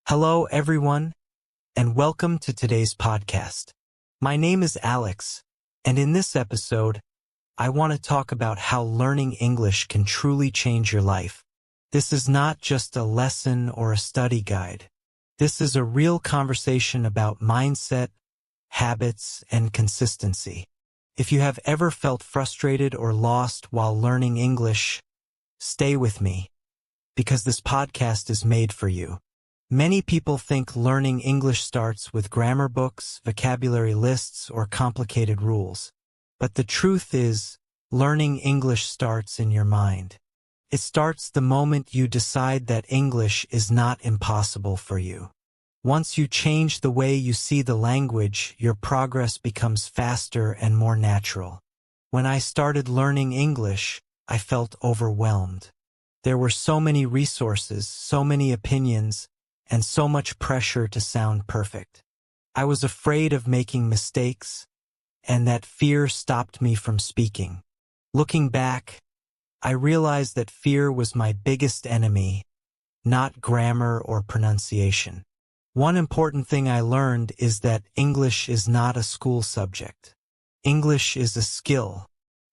Hello, everyone, and welcome to today's podcast. My name is Alex, and in this episode, I want to talk about how learning English can truly change your life. This is not just a lesson or a study guide. This is a real conversation about mindset, habits, and consistency. If you have ever felt frustrated or lost while learning English, stay with me, because this podcast is made for you. Many people think learning English starts with grammar books, vocabulary lists, or complicated rules. But the truth is, learning English starts in your mind. It starts the moment you decide that English is not impossible for you. Once you change the way you see the language, your progress becomes faster and more natural. When I started learning English, I felt overwhelmed. There were so many resources, so many opinions, and so much pressure to sound perfect. I was afraid of making mistakes, and that fear stopped me from speaking. Looking back, I realized that fear was my biggest enemy, not grammar or pronunciation. One important thing I learned is that English is not a school subject. English is a skill,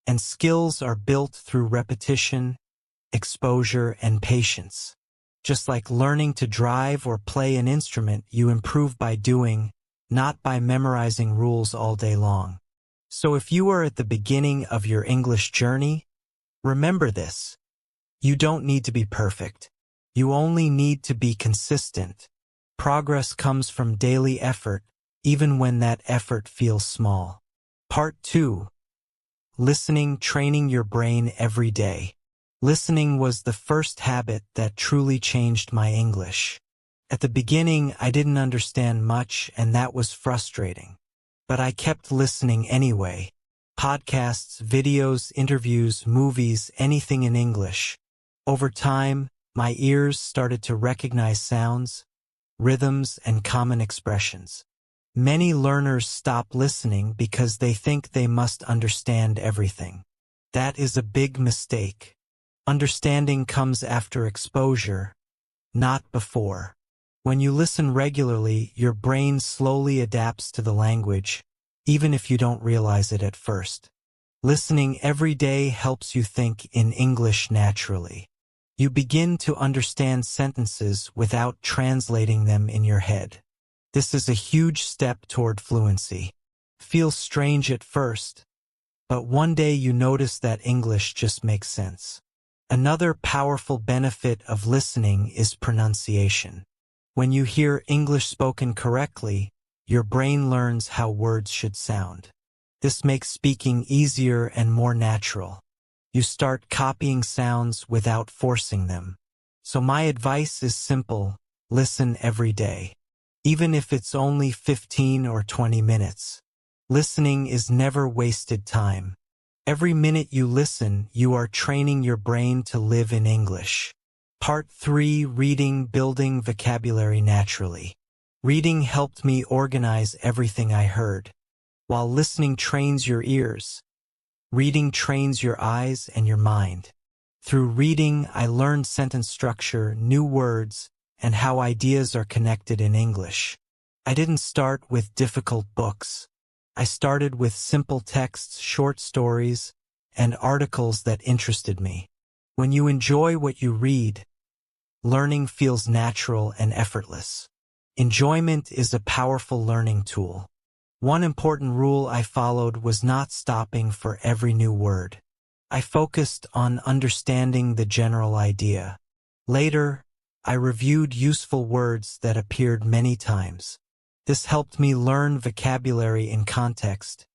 and skills are built through repetition, exposure, and patience. Just like learning to drive or play an instrument, you improve by doing, not by memorizing rules all day long. So if you are at the beginning of your English journey, remember this. You don't need to be perfect. You only need to be consistent. Progress comes from daily effort, even when that effort feels small. Part 2. Listening, training your brain every day. Listening was the first habit that truly changed my English. At the beginning, I didn't understand much, and that was frustrating. But I kept listening anyway. Podcasts, videos, interviews, movies, anything in English. Over time, my ears started to recognize sounds, rhythms, and common expressions. Many learners stop listening because they think they must understand everything. That is a big mistake. Understanding comes after exposure, not before. When you listen regularly, your brain slowly adapts to the language, even if you don't realize it at first. Listening every day helps you think in English naturally. You begin to understand sentences without translating them in your head. This is a huge step toward fluency. Feels strange at first, but one day you notice that English just makes sense. Another powerful benefit of listening is pronunciation. When you hear English spoken correctly, your brain learns how words should sound. This makes speaking easier and more natural. You start copying sounds without forcing them. So my advice is simple: listen every day. Even if it's only 15 or 20 minutes. Listening is never wasted time. Every minute you listen, you are training your brain to live in English. Part 3. Reading, building vocabulary naturally. Reading helped me organize everything I heard. While listening trains your ears, reading trains your eyes and your mind. Through reading, I learned sentence structure, new words, and how ideas are connected in English. I didn't start with difficult books. I started with simple texts, short stories, and articles that interested me. When you enjoy what you read, learning feels natural and effortless. Enjoyment is a powerful learning tool. One important rule I followed was not stopping for every new word. I focused on understanding the general idea. Later, I reviewed useful words that appeared many times. This helped me learn vocabulary in context,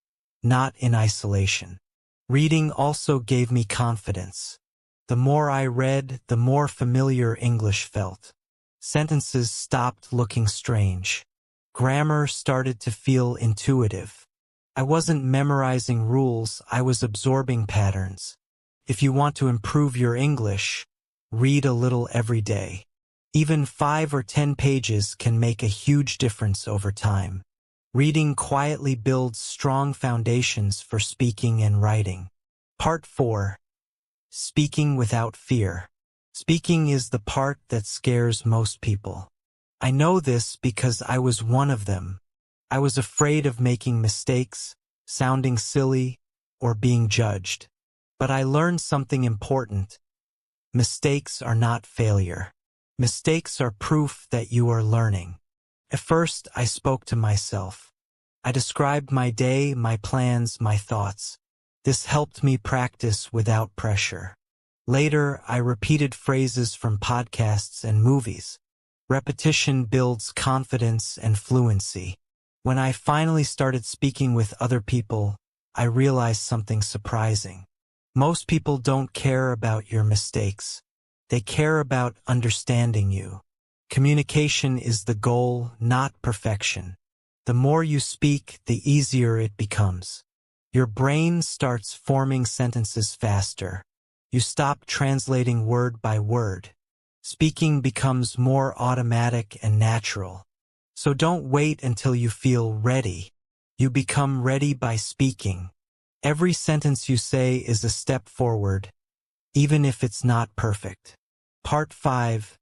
not in isolation. Reading also gave me confidence. The more I read, the more familiar English felt. Sentences stopped looking strange. Grammar started to feel intuitive. I wasn't memorizing rules, I was absorbing patterns. If you want to improve your English, read a little every day. Even 5 or 10 pages can make a huge difference over time. Reading quietly builds strong foundations for speaking and writing. Part 4. Speaking without fear. Speaking is the part that scares most people. I know this because I was one of them. I was afraid of making mistakes, sounding silly, or being judged. But I learned something important. Mistakes are not failure. Mistakes are proof that you are learning. At first, I spoke to myself. I described my day, my plans, my thoughts. This helped me practice without pressure. Later, I repeated phrases from podcasts and movies. Repetition builds confidence and fluency. When I finally started speaking with other people, I realized something surprising. Most people don't care about your mistakes. They care about understanding you. Communication is the goal, not perfection. The more you speak, the easier it becomes. Your brain starts forming sentences faster. You stop translating word by word. Speaking becomes more automatic and natural. So don't wait until you feel ready. You become ready by speaking. Every sentence you say is a step forward, even if it's not perfect. Part 5.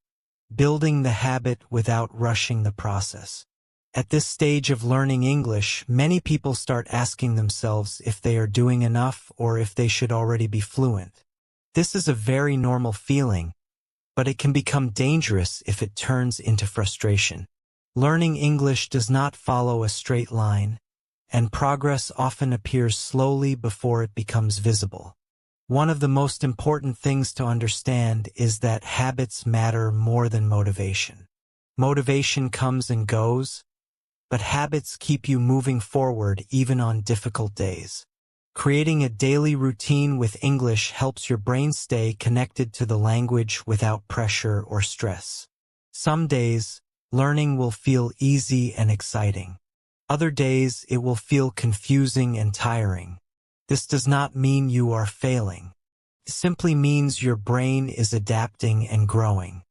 Building the habit without rushing the process. At this stage of learning English, many people start asking themselves if they are doing enough or if they should already be fluent. This is a very normal feeling, but it can become dangerous if it turns into frustration. Learning English does not follow a straight line, and progress often appears slowly before it becomes visible. One of the most important things to understand is that habits matter more than motivation. Motivation comes and goes, but habits keep you moving forward even on difficult days. Creating a daily routine with English helps your brain stay connected to the language without pressure or stress. Some days, learning will feel easy and exciting. Other days, it will feel confusing and tiring. This does not mean you are failing. It simply means your brain is adapting and growing.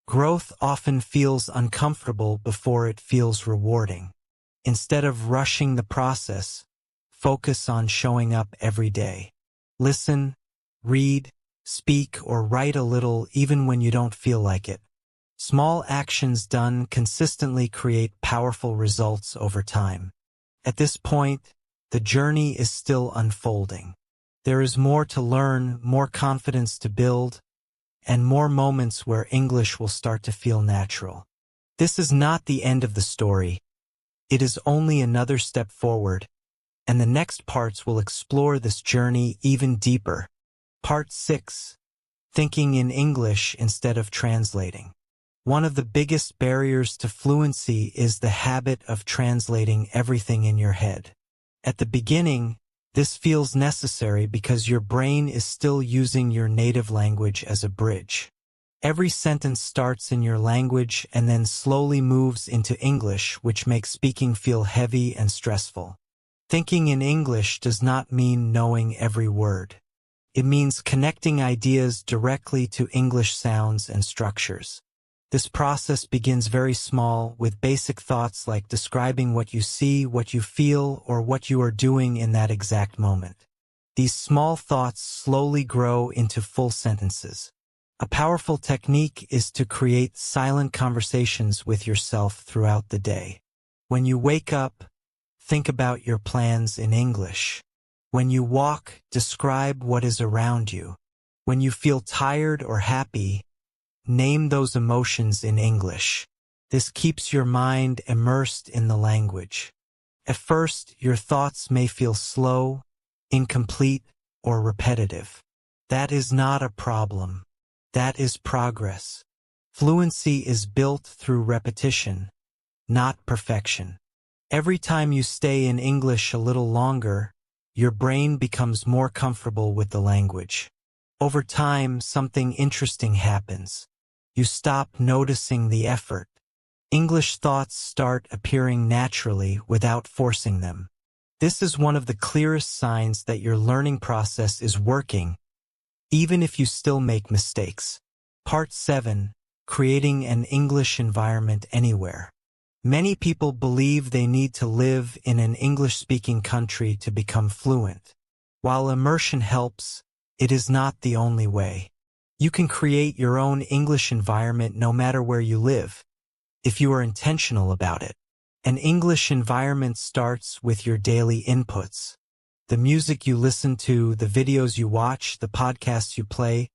Growth often feels uncomfortable before it feels rewarding. Instead of rushing the process, focus on showing up every day. Listen, read, speak, or write a little even when you don't feel like it. Small actions done consistently create powerful results over time. At this point, the journey is still unfolding. There is more to learn, more confidence to build, and more moments where English will start to feel natural. This is not the end of the story. It is only another step forward, and the next parts will explore this journey even deeper. Part 6. Thinking in English instead of translating. One of the biggest barriers to fluency is the habit of translating everything in your head. At the beginning, this feels necessary because your brain is still using your native language as a bridge. Every sentence starts in your language and then slowly moves into English, which makes speaking feel heavy and stressful. Thinking in English does not mean knowing every word. It means connecting ideas directly to English sounds and structures. This process begins very small, with basic thoughts like describing what you see, what you feel, or what you are doing in that exact moment. These small thoughts slowly grow into full sentences. A powerful technique is to create silent conversations with yourself throughout the day. When you wake up, think about your plans in English. When you walk, describe what is around you. When you feel tired or happy, name those emotions in English. This keeps your mind immersed in the language. At first, your thoughts may feel slow, incomplete, or repetitive. That is not a problem. That is progress. Fluency is built through repetition, not perfection. Every time you stay in English a little longer, your brain becomes more comfortable with the language. Over time, something interesting happens. You stop noticing the effort. English thoughts start appearing naturally without forcing them. This is one of the clearest signs that your learning process is working, even if you still make mistakes. Part 7. Creating an English environment anywhere. Many people believe they need to live in an English-speaking country to become fluent. While immersion helps, it is not the only way. You can create your own English environment no matter where you live. if you are intentional about it. An English environment starts with your daily inputs. The music you listen to, the videos you watch, the podcasts you play,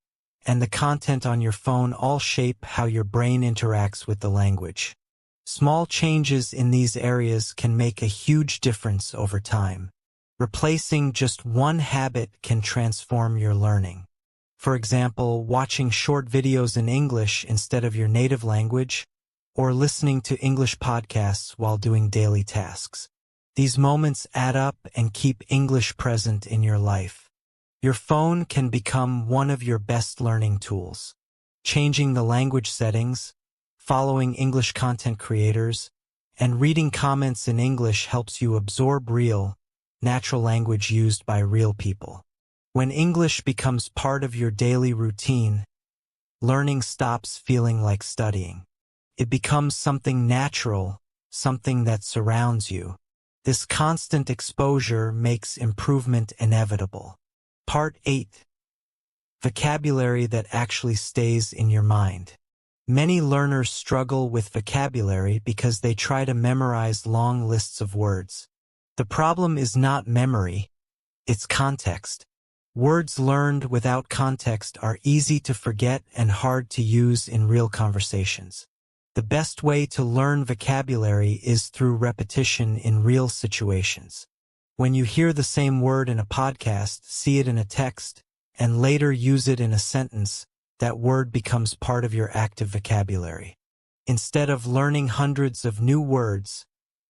and the content on your phone all shape how your brain interacts with the language. Small changes in these areas can make a huge difference over time. Replacing just one habit can transform your learning. For example, watching short videos in English instead of your native language, or listening to English podcasts while doing daily tasks. These moments add up and keep English present in your life. Your phone can become one of your best learning tools. Changing the language settings, following English content creators, and reading comments in English helps you absorb real, natural language used by real people. When English becomes part of your daily routine, learning stops feeling like studying. It becomes something natural, something that surrounds you. This constant exposure makes improvement inevitable. Part 8. Vocabulary that actually stays in your mind. Many learners struggle with vocabulary because they try to memorize long lists of words. The problem is not memory, it's context. Words learned without context are easy to forget and hard to use in real conversations. The best way to learn vocabulary is through repetition in real situations. When you hear the same word in a podcast, see it in a text, and later use it in a sentence, that word becomes part of your active vocabulary. Instead of learning hundreds of new words,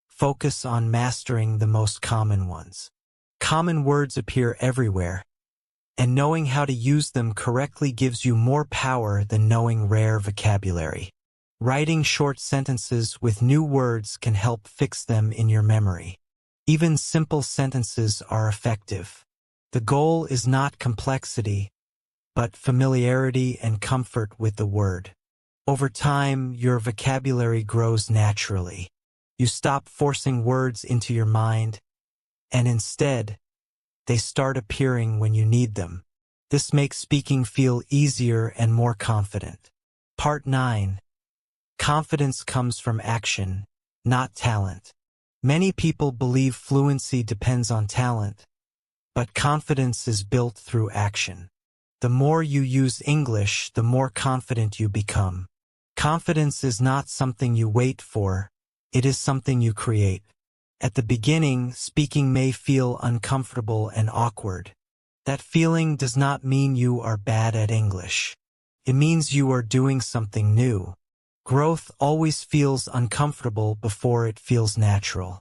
focus on mastering the most common ones. Common words appear everywhere, and knowing how to use them correctly gives you more power than knowing rare vocabulary. Writing short sentences with new words can help fix them in your memory. Even simple sentences are effective. The goal is not complexity, but familiarity and comfort with the word. Over time, your vocabulary grows naturally. You stop forcing words into your mind, and instead, they start appearing when you need them. This makes speaking feel easier and more confident. Part 9. Confidence comes from action, not talent. Many people believe fluency depends on talent, but confidence is built through action. The more you use English, the more confident you become. Confidence is not something you wait for, it is something you create. At the beginning, speaking may feel uncomfortable and awkward. That feeling does not mean you are bad at English. It means you are doing something new. Growth always feels uncomfortable before it feels natural.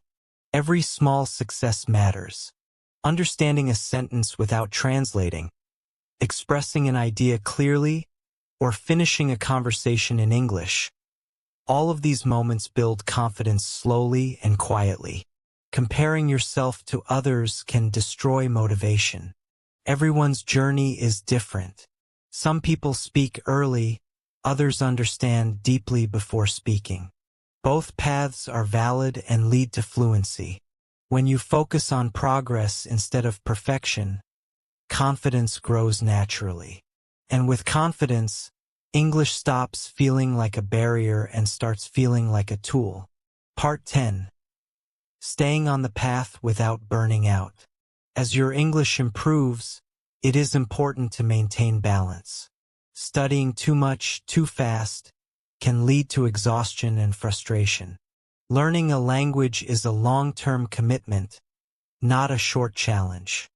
Every small success matters. Understanding a sentence without translating, expressing an idea clearly, or finishing a conversation in English. All of these moments build confidence slowly and quietly. Comparing yourself to others can destroy motivation. Everyone's journey is different. Some people speak early, others understand deeply before speaking. Both paths are valid and lead to fluency. When you focus on progress instead of perfection, confidence grows naturally. And with confidence, English stops feeling like a barrier and starts feeling like a tool. Part 10. Staying on the path without burning out. As your English improves, it is important to maintain balance. Studying too much, too fast, can lead to exhaustion and frustration. Learning a language is a long-term commitment, not a short challenge.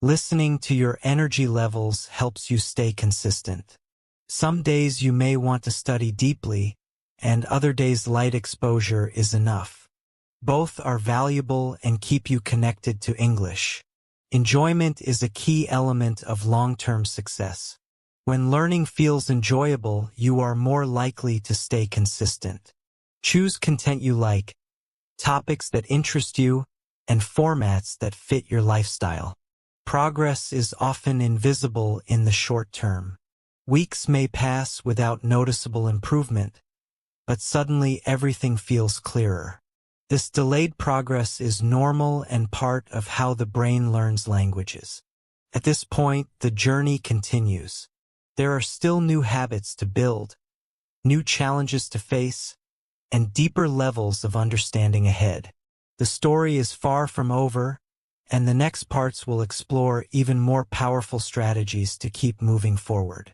Listening to your energy levels helps you stay consistent. Some days you may want to study deeply, and other days light exposure is enough. Both are valuable and keep you connected to English. Enjoyment is a key element of long-term success. When learning feels enjoyable, you are more likely to stay consistent. Choose content you like, topics that interest you, and formats that fit your lifestyle. Progress is often invisible in the short term. Weeks may pass without noticeable improvement, but suddenly everything feels clearer. This delayed progress is normal and part of how the brain learns languages. At this point, the journey continues. There are still new habits to build, new challenges to face, and deeper levels of understanding ahead. The story is far from over, and the next parts will explore even more powerful strategies to keep moving forward.